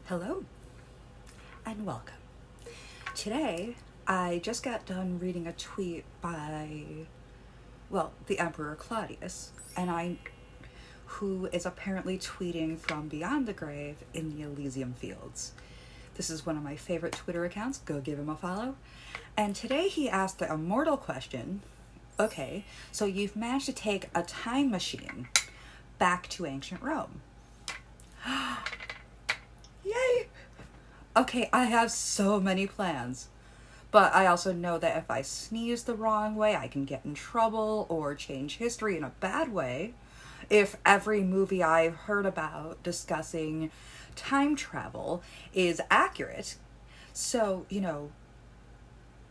Hello and welcome. Today, I just got done reading a tweet by, the Emperor Claudius, who is apparently tweeting from beyond the grave in the Elysium Fields. This is one of my favorite Twitter accounts. Go give him a follow. And today he asked the immortal question, okay, so you've managed to take a time machine back to ancient Rome. Yay! Okay, I have so many plans. But I also know that if I sneeze the wrong way, I can get in trouble or change history in a bad way. If every movie I've heard about discussing time travel is accurate. So,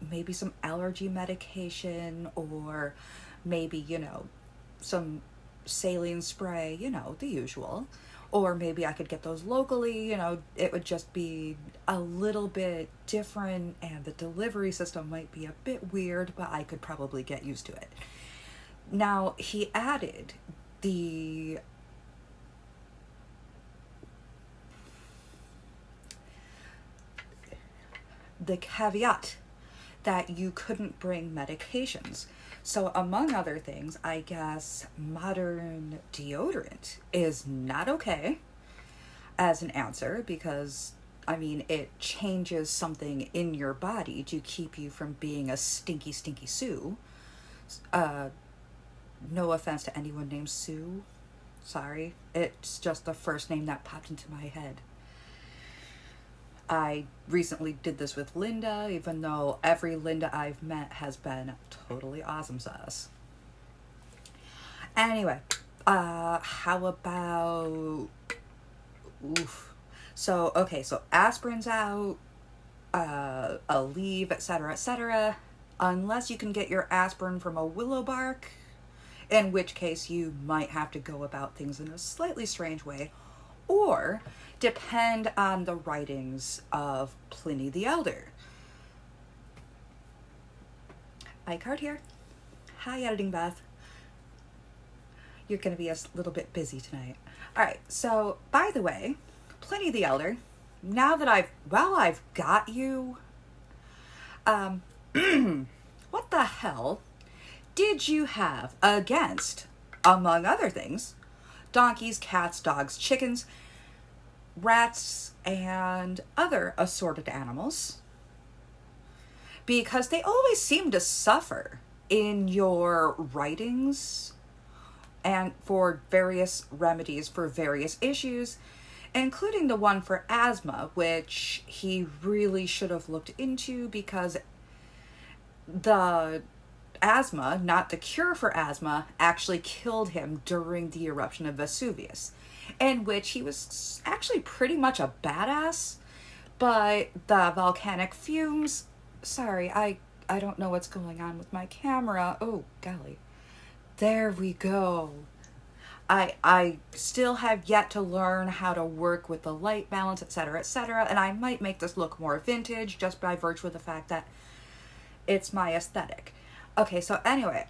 maybe some allergy medication or maybe, some saline spray, the usual. Or maybe I could get those locally, it would just be a little bit different and the delivery system might be a bit weird, but I could probably get used to it. Now, he added the caveat that you couldn't bring medications. So among other things, I guess modern deodorant is not okay as an answer because, it changes something in your body to keep you from being a stinky, stinky Sue. No offense to anyone named Sue. Sorry. It's just the first name that popped into my head. I recently did this with Linda, even though every Linda I've met has been totally awesome sauce. Anyway, how about... So aspirin's out, a leave, etc., etc., unless you can get your aspirin from a willow bark, in which case you might have to go about things in a slightly strange way, or depend on the writings of Pliny the Elder. iCard here. Hi, Editing Beth. You're going to be a little bit busy tonight. All right, so by the way, Pliny the Elder, now that I've got you, what the hell did you have against, among other things, donkeys, cats, dogs, chickens, rats, and other assorted animals? Because they always seem to suffer in your writings and for various remedies for various issues, including the one for asthma, which he really should have looked into because the asthma, not the cure for asthma, actually killed him during the eruption of Vesuvius, in which he was actually pretty much a badass, but the volcanic fumes... Sorry, I don't know what's going on with my camera. Oh, golly. There we go. I still have yet to learn how to work with the light balance, etc., and I might make this look more vintage just by virtue of the fact that it's my aesthetic. Okay, so anyway,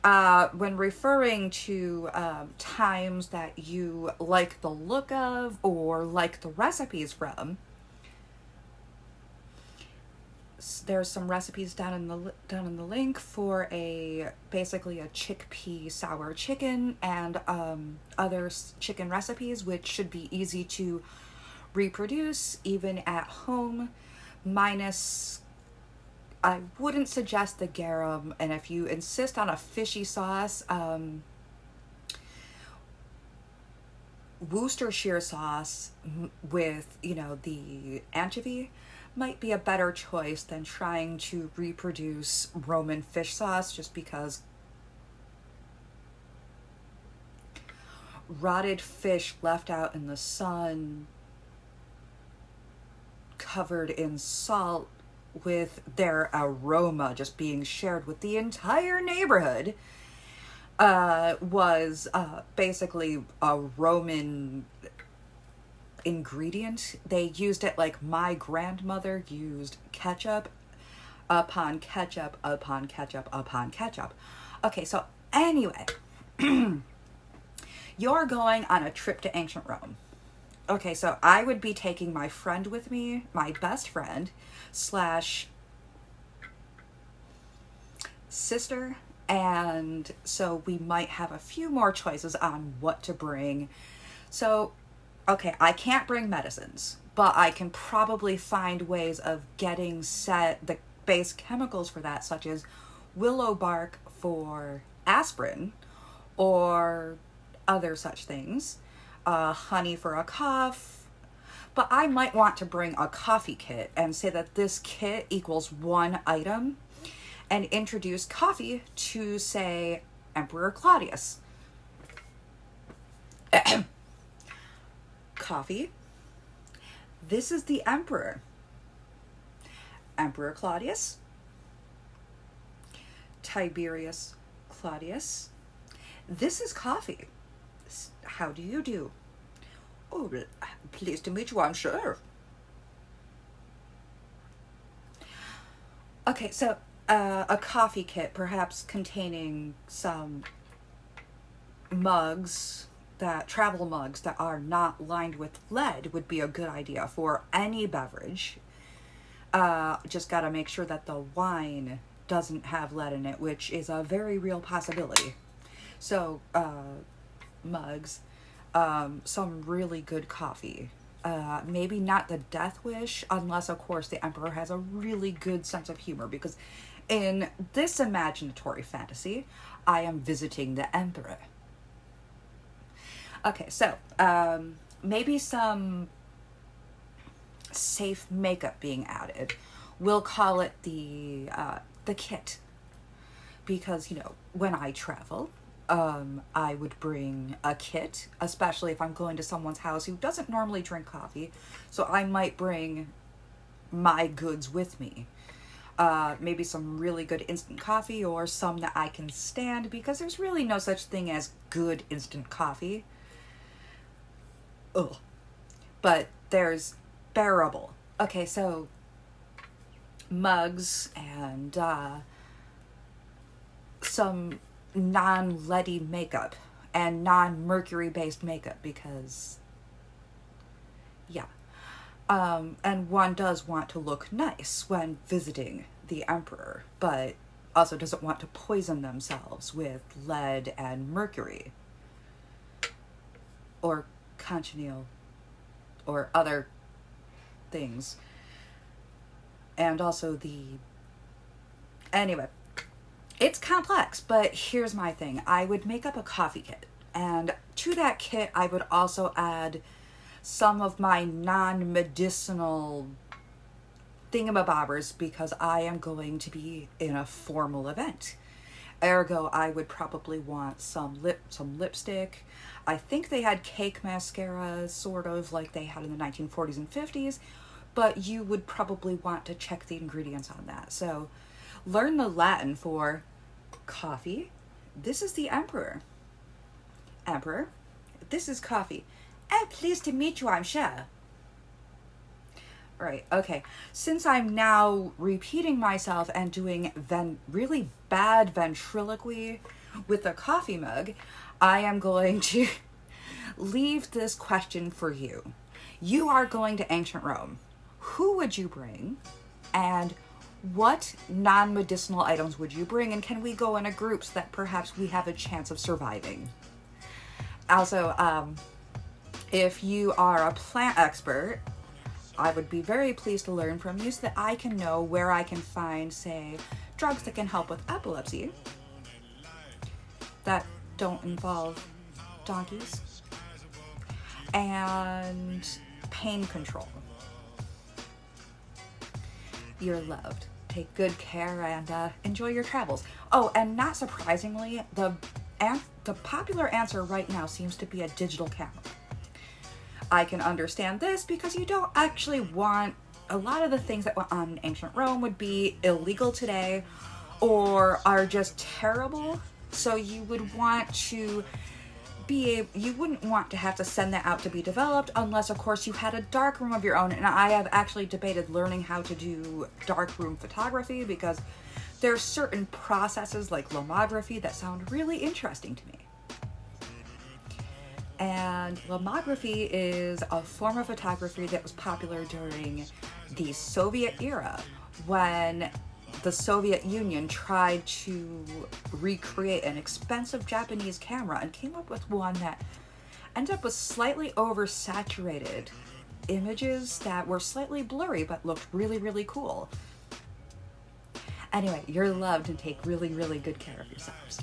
when referring to times that you like the look of or like the recipes from, there's some recipes down in the link for basically a chickpea sour chicken and other chicken recipes, which should be easy to reproduce even at home, minus... I wouldn't suggest the garum, and if you insist on a fishy sauce, Worcestershire sauce with, the anchovy might be a better choice than trying to reproduce Roman fish sauce, just because rotted fish left out in the sun, covered in salt, with their aroma just being shared with the entire neighborhood, was basically a Roman ingredient. They used it like my grandmother used ketchup upon ketchup upon ketchup upon ketchup. Okay, so anyway, you're going on a trip to ancient Rome. Okay, so I would be taking my friend with me, my best friend slash sister, and so we might have a few more choices on what to bring. So, okay, I can't bring medicines, but I can probably find ways of getting set the base chemicals for that, such as willow bark for aspirin or other such things, honey for a cough. But I might want to bring a coffee kit and say that this kit equals one item and introduce coffee to, say, Emperor Claudius. Coffee. This is the Emperor. Emperor Claudius. Tiberius Claudius. This is coffee. How do you do? Oh, pleased to meet you, I'm sure. Okay, so a coffee kit, perhaps containing some mugs, travel mugs that are not lined with lead, would be a good idea for any beverage. Just gotta make sure that the wine doesn't have lead in it, which is a very real possibility. So, mugs, some really good coffee. Maybe not the Death Wish, unless, of course, the Emperor has a really good sense of humor, because in this imaginatory fantasy, I am visiting the Emperor. Okay, so, maybe some safe makeup being added. We'll call it the kit. Because, when I travel, I would bring a kit, especially if I'm going to someone's house who doesn't normally drink coffee. So I might bring my goods with me. Maybe some really good instant coffee or some that I can stand, because there's really no such thing as good instant coffee. Ugh. But there's bearable. Okay, so mugs and some non-leady makeup and non-mercury based makeup, because and one does want to look nice when visiting the Emperor, but also doesn't want to poison themselves with lead and mercury or cochineal or other things. And also anyway, it's complex, but here's my thing. I would make up a coffee kit, and to that kit I would also add some of my non-medicinal thingamabobbers, because I am going to be in a formal event. Ergo, I would probably want some lipstick. I think they had cake mascara, sort of like they had in the 1940s and 50s, but you would probably want to check the ingredients on that. So learn the Latin for coffee. This is the Emperor. Emperor. This is coffee. I'm pleased to meet you, I'm sure. Right, okay. Since I'm now repeating myself and doing really bad ventriloquy with a coffee mug, I am going to leave this question for you. You are going to ancient Rome. Who would you bring? And what non-medicinal items would you bring? And can we go in a group so that perhaps we have a chance of surviving? Also, if you are a plant expert, I would be very pleased to learn from you so that I can know where I can find, say, drugs that can help with epilepsy that don't involve donkeys, and pain control. You're loved. Take good care and enjoy your travels. Oh, and not surprisingly, the popular answer right now seems to be a digital camera. I can understand this because you don't actually want a lot of the things that were on ancient Rome would be illegal today or are just terrible. So you would want to you wouldn't want to have to send that out to be developed unless, of course, you had a darkroom of your own. And I have actually debated learning how to do darkroom photography, because there are certain processes like lomography that sound really interesting to me. And lomography is a form of photography that was popular during the Soviet era, when the Soviet Union tried to recreate an expensive Japanese camera and came up with one that ended up with slightly oversaturated images that were slightly blurry but looked really, really cool. Anyway, you're loved, and take really, really good care of yourselves.